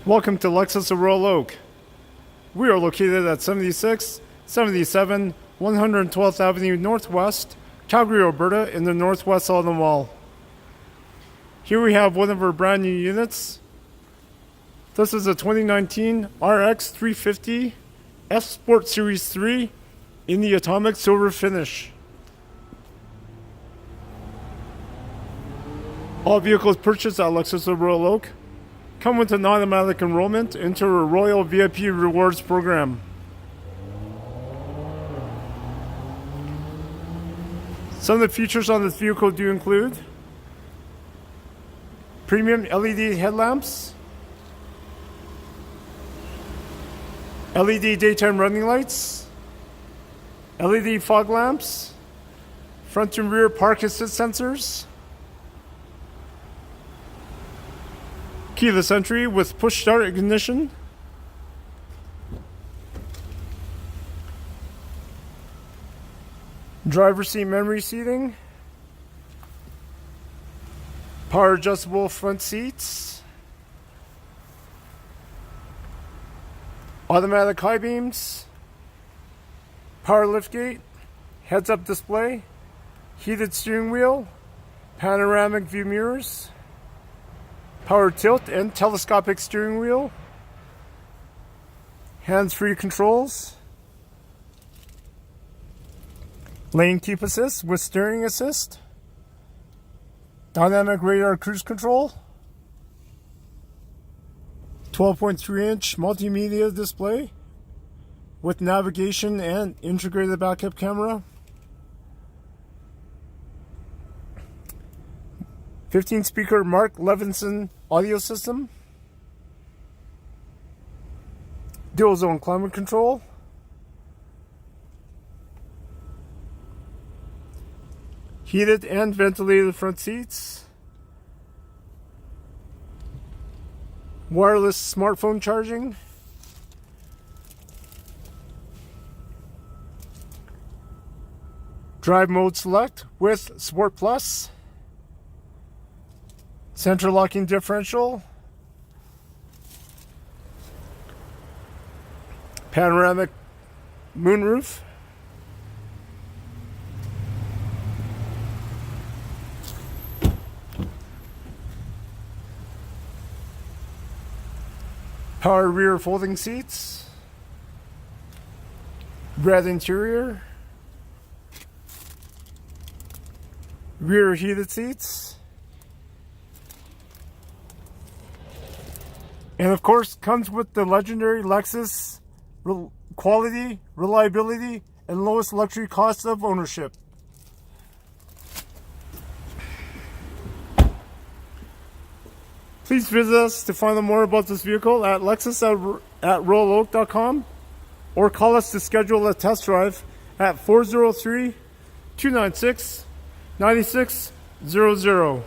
Welcome to Lexus of Royal Oak. We are located at 7677 112th Avenue Northwest, Calgary, Alberta, in the Northwest Autumn Wall. Here we have one of our brand new units. This is a 2019 RX350 F Sport Series 3 in the atomic silver finish. All vehicles purchased at Lexus of Royal Oak come with an automatic enrollment into a Royal VIP Rewards program. Some of the features on this vehicle do include premium LED headlamps, LED daytime running lights, LED fog lamps, front and rear park assist sensors, keyless entry with push start ignition, driver's seat memory seating, power adjustable front seats, automatic high beams, power liftgate, heads up display, heated steering wheel, panoramic view mirrors, power tilt and telescopic steering wheel, hands-free controls, lane keep assist with steering assist, dynamic radar cruise control, 12.3-inch multimedia display with navigation and integrated backup camera, 15-speaker Mark Levinson audio system, dual zone climate control, heated and ventilated front seats, wireless smartphone charging, drive mode select with Sport Plus, center locking differential, panoramic moonroof, power rear folding seats, red interior, rear heated seats, and of course comes with the legendary Lexus quality, reliability, and lowest luxury cost of ownership. Please visit us to find out more about this vehicle at lexus@royaloak.com or call us to schedule a test drive at 403-296-9600.